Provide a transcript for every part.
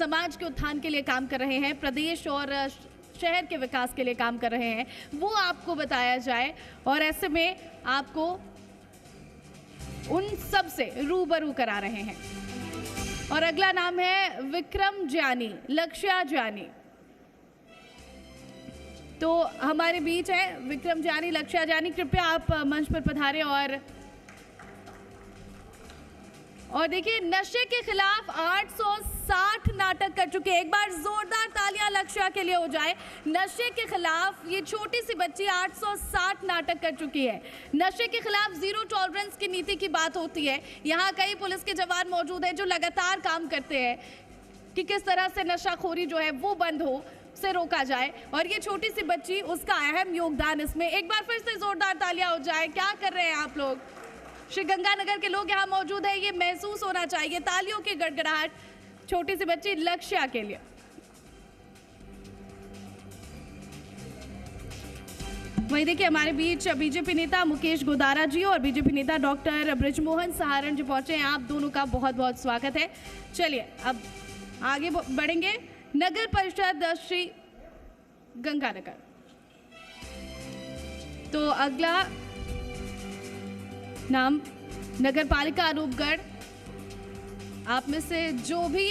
समाज के उत्थान के लिए काम कर रहे हैं, प्रदेश और शहर के विकास के लिए काम कर रहे हैं, वो आपको बताया जाए और ऐसे में आपको उन सब से रूबरू करा रहे हैं। और अगला नाम है विक्रम जानी, लक्ष्या जानी। तो हमारे बीच है विक्रम जानी, लक्ष्या जानी, कृपया आप मंच पर पधारें। और देखिए, नशे के खिलाफ 860 नाटक कर चुके हैं। एक बार जोरदार तालियां लक्ष्या के लिए हो जाए। नशे के खिलाफ ये छोटी सी बच्ची 860 नाटक कर चुकी है। नशे के खिलाफ जीरो टॉलरेंस की नीति की बात होती है। यहाँ कई पुलिस के जवान मौजूद हैं जो लगातार काम करते हैं कि किस तरह से नशाखोरी जो है वो बंद हो, से रोका जाए। और ये छोटी सी बच्ची, उसका अहम योगदान इसमें। एक बार फिर से जोरदार तालियां हो जाए। क्या कर रहे हैं आप लोग? श्रीगंगानगर के लोग यहाँ मौजूद है, ये महसूस होना चाहिए तालियों की गड़गड़ाहट छोटी सी बच्ची लक्ष्या के लिए। वहीं देखिए, हमारे बीच बीजेपी नेता मुकेश गोदारा जी और बीजेपी नेता डॉक्टर ब्रिजमोहन सहारण जी पहुंचे हैं। आप दोनों का बहुत बहुत स्वागत है। चलिए अब आगे बढ़ेंगे। नगर परिषद श्री गंगानगर। तो अगला नाम नगर पालिका अनूपगढ़। आप में से जो भी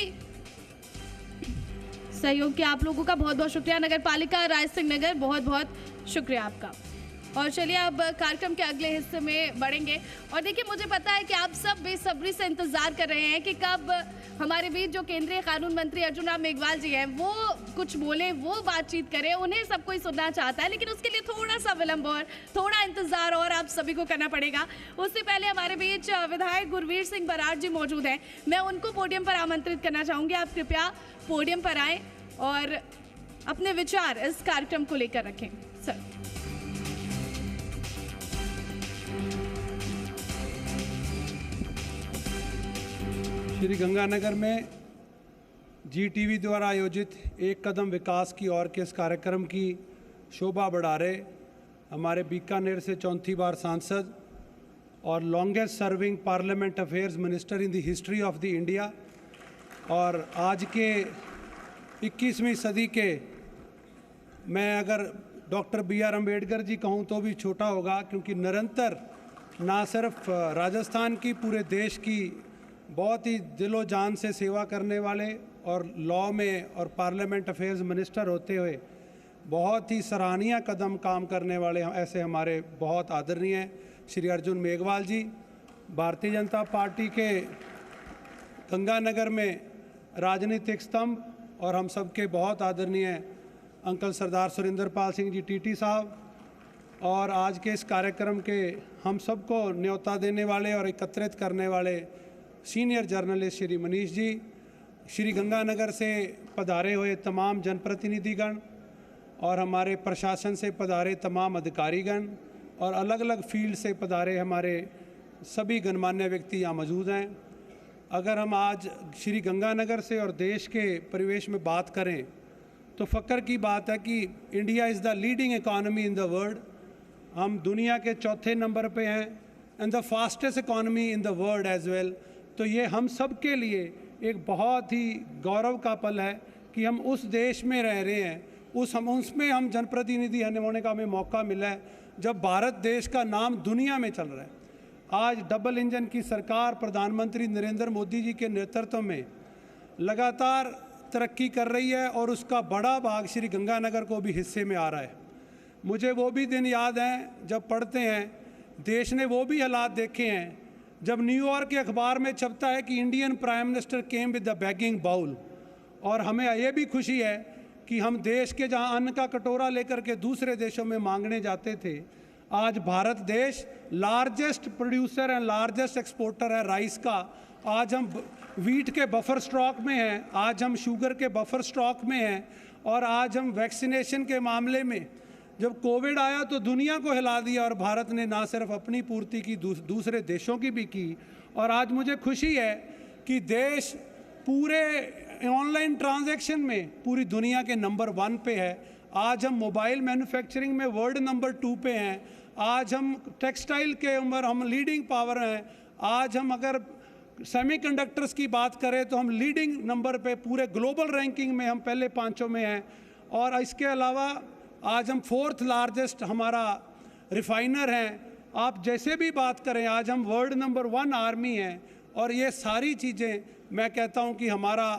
सहयोग किया, आप लोगों का बहुत बहुत शुक्रिया। नगर पालिका राय सिंह नगर, बहुत बहुत शुक्रिया आपका। और चलिए अब कार्यक्रम के अगले हिस्से में बढ़ेंगे। और देखिए, मुझे पता है कि आप सब बेसब्री से इंतजार कर रहे हैं कि कब हमारे बीच जो केंद्रीय कानून मंत्री अर्जुन राम मेघवाल जी हैं वो कुछ बोले, वो बातचीत करें। उन्हें सब कोई सुनना चाहता है, लेकिन उसके लिए थोड़ा सा विलंब और थोड़ा इंतजार और आप सभी को करना पड़ेगा। उससे पहले हमारे बीच विधायक गुरवीर सिंह बराड़ जी मौजूद हैं। मैं उनको पोडियम पर आमंत्रित करना चाहूँगी। आप कृपया पोडियम पर आएँ और अपने विचार इस कार्यक्रम को लेकर रखें। सर। श्री गंगानगर में GTV द्वारा आयोजित एक कदम विकास की ओर के इस कार्यक्रम की शोभा बढ़ा रहे हमारे बीकानेर से 4थी बार सांसद और longest serving parliament affairs minister in the history of the India और आज के 21वीं सदी के, मैं अगर डॉक्टर BR अम्बेडकर जी कहूँ तो भी छोटा होगा, क्योंकि निरंतर ना सिर्फ राजस्थान की, पूरे देश की बहुत ही दिलो जान से सेवा करने वाले और लॉ में और पार्लियामेंट अफेयर्स मिनिस्टर होते हुए बहुत ही सराहनीय कदम काम करने वाले ऐसे हमारे बहुत आदरणीय श्री अर्जुन मेघवाल जी, भारतीय जनता पार्टी के गंगानगर में राजनीतिक स्तंभ, और हम सबके बहुत आदरणीय अंकल सरदार सुरेंद्रपाल सिंह जी TT साहब, और आज के इस कार्यक्रम के हम सबको न्योता देने वाले और एकत्रित करने वाले सीनियर जर्नलिस्ट श्री मनीष जी, श्री गंगानगर से पधारे हुए तमाम जनप्रतिनिधिगण और हमारे प्रशासन से पधारे तमाम अधिकारीगण और अलग अलग फील्ड से पधारे हमारे सभी गणमान्य व्यक्ति यहाँ मौजूद हैं। अगर हम आज श्री गंगानगर से और देश के परिवेश में बात करें तो फ़ख्र की बात है कि India is the leading economy in the world. हम दुनिया के 4थे नंबर पे हैं and the fastest economy in the world as well. तो ये हम सब के लिए एक बहुत ही गौरव का पल है कि हम उस देश में रह रहे हैं, उसमें हम जनप्रतिनिधि होने का हमें मौका मिला है जब भारत देश का नाम दुनिया में चल रहा है। आज डबल इंजन की सरकार प्रधानमंत्री नरेंद्र मोदी जी के नेतृत्व में लगातार तरक्की कर रही है और उसका बड़ा भाग श्री गंगानगर को भी हिस्से में आ रहा है। मुझे वो भी दिन याद हैं जब पढ़ते हैं, देश ने वो भी हालात देखे हैं जब न्यूयॉर्क के अखबार में छपता है कि Indian prime minister came with the begging bowl. और हमें ये भी खुशी है कि हम देश के जहां अन्न का कटोरा लेकर के दूसरे देशों में मांगने जाते थे, आज भारत देश largest producer and largest exporter है राइस का। आज हम वीट के बफर स्टॉक में हैं, आज हम शुगर के बफर स्टॉक में हैं, और आज हम वैक्सीनेशन के मामले में, जब कोविड आया तो दुनिया को हिला दिया और भारत ने ना सिर्फ अपनी पूर्ति की, दूसरे देशों की भी की। और आज मुझे खुशी है कि देश पूरे ऑनलाइन ट्रांजैक्शन में पूरी दुनिया के नंबर 1 पे है। आज हम मोबाइल मैन्युफैक्चरिंग में वर्ल्ड नंबर 2 पे हैं। आज हम टेक्सटाइल के उम्र हम लीडिंग पावर हैं। आज हम अगर सेमीकंडक्टर्स की बात करें तो हम लीडिंग नंबर पे पूरे ग्लोबल रैंकिंग में हम पहले 5 में हैं। और इसके अलावा आज हम 4th लार्जेस्ट हमारा रिफाइनर हैं। आप जैसे भी बात करें, आज हम वर्ल्ड नंबर 1 आर्मी हैं। और ये सारी चीज़ें मैं कहता हूँ कि हमारा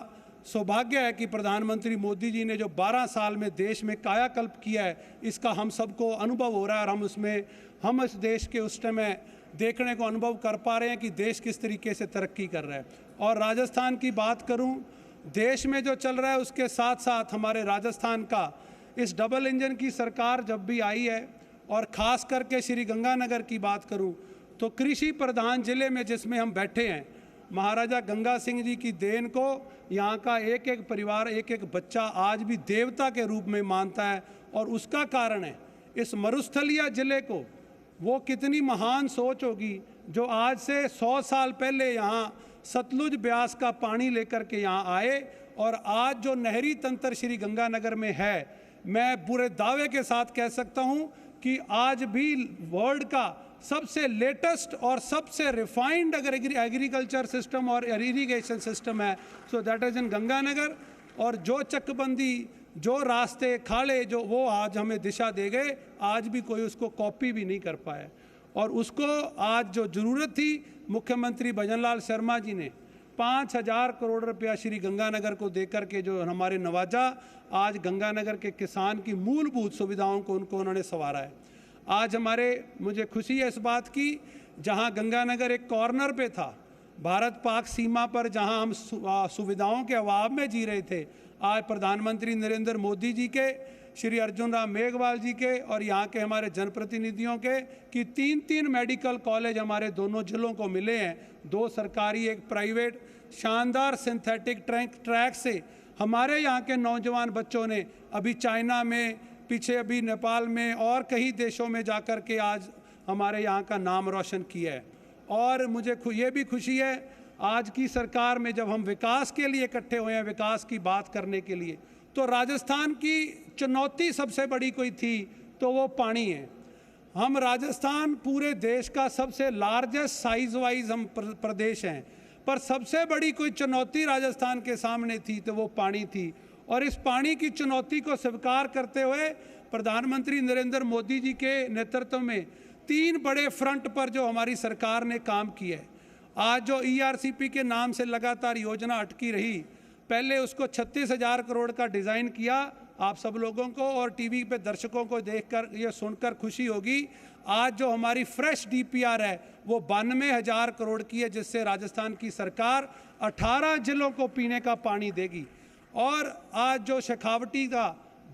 सौभाग्य है कि प्रधानमंत्री मोदी जी ने जो 12 साल में देश में कायाकल्प किया है, इसका हम सबको अनुभव हो रहा है। और हम इस देश के उस समय देखने को अनुभव कर पा रहे हैं कि देश किस तरीके से तरक्की कर रहा है। और राजस्थान की बात करूं, देश में जो चल रहा है उसके साथ साथ हमारे राजस्थान का इस डबल इंजन की सरकार जब भी आई है, और ख़ास करके श्री गंगानगर की बात करूं तो कृषि प्रधान जिले में जिसमें हम बैठे हैं, महाराजा गंगा सिंह जी की देन को यहाँ का एक एक परिवार, एक एक बच्चा आज भी देवता के रूप में मानता है। और उसका कारण है इस मरुस्थलीय जिले को वो कितनी महान सोच होगी जो आज से 100 साल पहले यहाँ सतलुज ब्यास का पानी लेकर के यहाँ आए। और आज जो नहरी तंत्र श्री गंगानगर में है, मैं पूरे दावे के साथ कह सकता हूँ कि आज भी वर्ल्ड का सबसे लेटेस्ट और सबसे रिफाइंड अगर एग्रीकल्चर सिस्टम और इरिगेशन सिस्टम है, so that is in Ganganagar. और जो चकबंदी, जो रास्ते खाले जो वो आज हमें दिशा दे गए, आज भी कोई उसको कॉपी भी नहीं कर पाया। और उसको आज जो ज़रूरत थी, मुख्यमंत्री भजनलाल शर्मा जी ने 5,000 करोड़ रुपया श्री गंगानगर को देकर के जो हमारे नवाजा, आज गंगानगर के किसान की मूलभूत सुविधाओं को उन्होंने संवारा है। आज मुझे खुशी है इस बात की, जहां गंगानगर एक कॉर्नर पे था भारत पाक सीमा पर, जहां हम सुविधाओं के अभाव में जी रहे थे, आज प्रधानमंत्री नरेंद्र मोदी जी के, श्री अर्जुन राम मेघवाल जी के और यहाँ के हमारे जनप्रतिनिधियों के कि 3 मेडिकल कॉलेज हमारे दोनों जिलों को मिले हैं, 2 सरकारी 1 प्राइवेट। शानदार सिंथेटिक ट्रैक से हमारे यहाँ के नौजवान बच्चों ने अभी चाइना में, पीछे अभी नेपाल में और कई देशों में जाकर के आज हमारे यहाँ का नाम रोशन किया है। और मुझे ये भी खुशी है आज की सरकार में, जब हम विकास के लिए इकट्ठे हुए हैं, विकास की बात करने के लिए, तो राजस्थान की चुनौती सबसे बड़ी कोई थी तो वो पानी है। हम राजस्थान पूरे देश का सबसे लार्जेस्ट साइज वाइज हम प्रदेश हैं, पर सबसे बड़ी कोई चुनौती राजस्थान के सामने थी तो वो पानी थी। और इस पानी की चुनौती को स्वीकार करते हुए प्रधानमंत्री नरेंद्र मोदी जी के नेतृत्व में 3 बड़े फ्रंट पर जो हमारी सरकार ने काम किया है। आज जो ERCP के नाम से लगातार योजना अटकी रही, पहले उसको 36,000 करोड़ का डिज़ाइन किया। आप सब लोगों को और टीवी पे दर्शकों को देखकर ये सुनकर खुशी होगी, आज जो हमारी फ्रेश DPR है वो 92,000 करोड़ की है, जिससे राजस्थान की सरकार 18 जिलों को पीने का पानी देगी। और आज जो शेखावटी का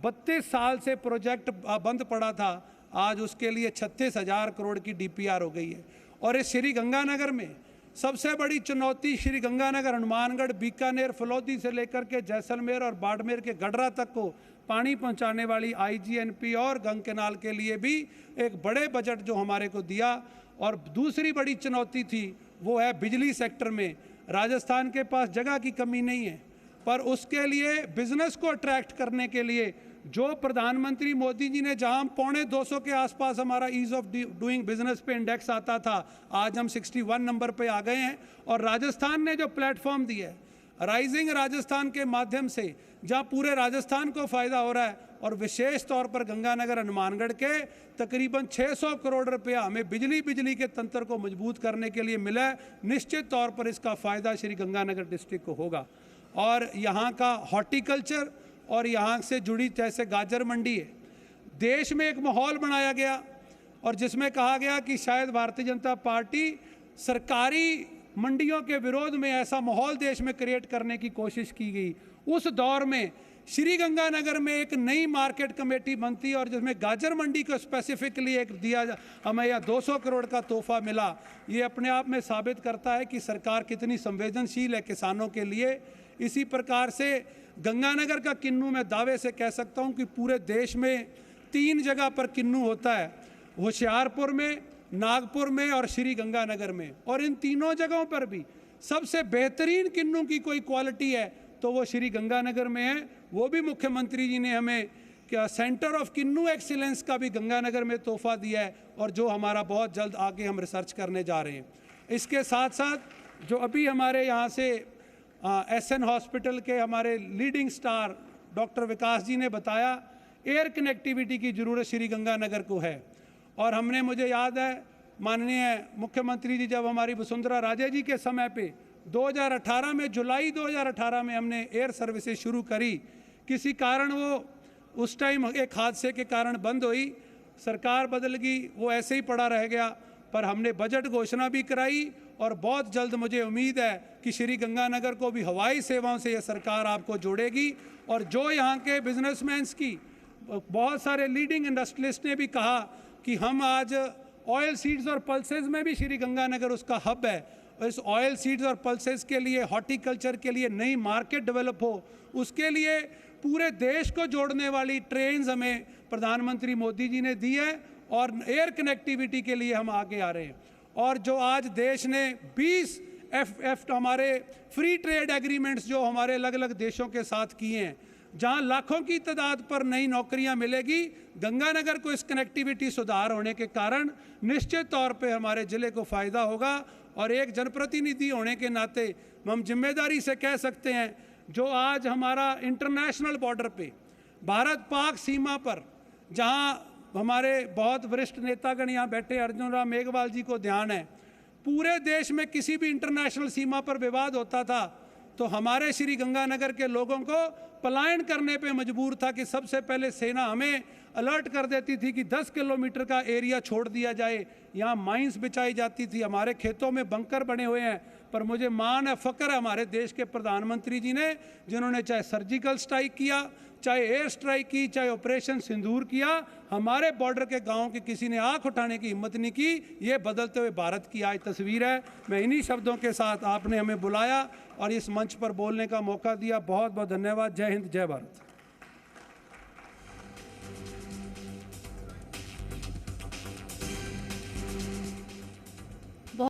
32 साल से प्रोजेक्ट बंद पड़ा था, आज उसके लिए 36,000 करोड़ की DPR हो गई है। और इस श्री गंगानगर में सबसे बड़ी चुनौती श्री गंगानगर, हनुमानगढ़, बीकानेर, फलौदी से लेकर के जैसलमेर और बाड़मेर के गडरा तक को पानी पहुंचाने वाली IGNP और गंग केनाल के लिए भी एक बड़े बजट जो हमारे को दिया। और दूसरी बड़ी चुनौती थी वो है बिजली सेक्टर में। राजस्थान के पास जगह की कमी नहीं है, पर उसके लिए बिजनेस को अट्रैक्ट करने के लिए जो प्रधानमंत्री मोदी जी ने, जहां 250 के आसपास हमारा ईज ऑफ डूइंग बिजनेस पे इंडेक्स आता था, आज हम 61 नंबर पे आ गए हैं। और राजस्थान ने जो प्लेटफॉर्म दिया है राइजिंग राजस्थान के माध्यम से, जहां पूरे राजस्थान को फ़ायदा हो रहा है, और विशेष तौर पर गंगानगर, हनुमानगढ़ के तकरीबन 600 करोड़ रुपया हमें बिजली के तंत्र को मजबूत करने के लिए मिला है। निश्चित तौर पर इसका फ़ायदा श्री गंगानगर डिस्ट्रिक्ट को होगा। और यहाँ का हॉर्टिकल्चर और यहाँ से जुड़ी जैसे गाजर मंडी है, देश में एक माहौल बनाया गया और जिसमें कहा गया कि शायद भारतीय जनता पार्टी सरकारी मंडियों के विरोध में ऐसा माहौल देश में क्रिएट करने की कोशिश की गई। उस दौर में श्री गंगानगर में एक नई मार्केट कमेटी बनती और जिसमें गाजर मंडी को स्पेसिफिकली एक दिया, हमें यह 200 करोड़ का तोहफा मिला। ये अपने आप में साबित करता है कि सरकार कितनी संवेदनशील है किसानों के लिए। इसी प्रकार से गंगानगर का किन्नू मैं दावे से कह सकता हूं कि पूरे देश में 3 जगह पर किन्नू होता है, होशियारपुर में, नागपुर में और श्री गंगानगर में। और इन तीनों जगहों पर भी सबसे बेहतरीन किन्नू की कोई क्वालिटी है तो वो श्री गंगानगर में है। वो भी मुख्यमंत्री जी ने हमें क्या सेंटर ऑफ किन्नू एक्सीलेंस का भी गंगानगर में तोहफा दिया है, और जो हमारा बहुत जल्द आगे हम रिसर्च करने जा रहे हैं। इसके साथ साथ जो अभी हमारे यहाँ से एसएन हॉस्पिटल के हमारे लीडिंग स्टार डॉक्टर विकास जी ने बताया, एयर कनेक्टिविटी की ज़रूरत श्री गंगानगर को है। और हमने, मुझे याद है माननीय मुख्यमंत्री जी जब हमारी वसुंधरा राजे जी के समय पे 2018 में, जुलाई 2018 में हमने एयर सर्विसेज शुरू करी। किसी कारण वो उस टाइम एक हादसे के कारण बंद हुई, सरकार बदल गई, वो ऐसे ही पड़ा रह गया। पर हमने बजट घोषणा भी कराई और बहुत जल्द मुझे उम्मीद है कि श्री गंगानगर को भी हवाई सेवाओं से ये सरकार आपको जोड़ेगी। और जो यहाँ के बिजनेसमैन्स की, बहुत सारे लीडिंग इंडस्ट्रियलिस्ट ने भी कहा कि हम आज ऑयल सीड्स और पल्सेस में भी श्री गंगानगर उसका हब है। और इस ऑयल सीड्स और पल्सेस के लिए, हॉर्टिकल्चर के लिए नई मार्केट डेवलप हो, उसके लिए पूरे देश को जोड़ने वाली ट्रेन्स हमें प्रधानमंत्री मोदी जी ने दी है। और एयर कनेक्टिविटी के लिए हम आगे आ रहे हैं। और जो आज देश ने 20 हमारे फ्री ट्रेड एग्रीमेंट्स जो हमारे अलग अलग देशों के साथ किए हैं, जहां लाखों की तादाद पर नई नौकरियां मिलेगी, गंगानगर को इस कनेक्टिविटी सुधार होने के कारण निश्चित तौर पे हमारे ज़िले को फ़ायदा होगा। और एक जनप्रतिनिधि होने के नाते हम जिम्मेदारी से कह सकते हैं, जो आज हमारा इंटरनेशनल बॉर्डर पे भारत पाक सीमा पर, जहां हमारे बहुत वरिष्ठ नेतागण यहाँ बैठे, अर्जुन राम मेघवाल जी को ध्यान है, पूरे देश में किसी भी इंटरनेशनल सीमा पर विवाद होता था तो हमारे श्री गंगानगर के लोगों को पलायन करने पे मजबूर था कि सबसे पहले सेना हमें अलर्ट कर देती थी कि 10 किलोमीटर का एरिया छोड़ दिया जाए, यहाँ माइंस बिछाई जाती थी, हमारे खेतों में बंकर बने हुए हैं। पर मुझे मान है, फ़ख्र है हमारे देश के प्रधानमंत्री जी ने, जिन्होंने चाहे सर्जिकल स्ट्राइक किया, चाहे एयर स्ट्राइक की, चाहे ऑपरेशन सिंदूर किया, हमारे बॉर्डर के गांव की किसी ने आंख उठाने की हिम्मत नहीं की। ये बदलते हुए भारत की आज तस्वीर है। मैं इन्हीं शब्दों के साथ, आपने हमें बुलाया और इस मंच पर बोलने का मौका दिया, बहुत बहुत धन्यवाद। जय हिंद, जय भारत।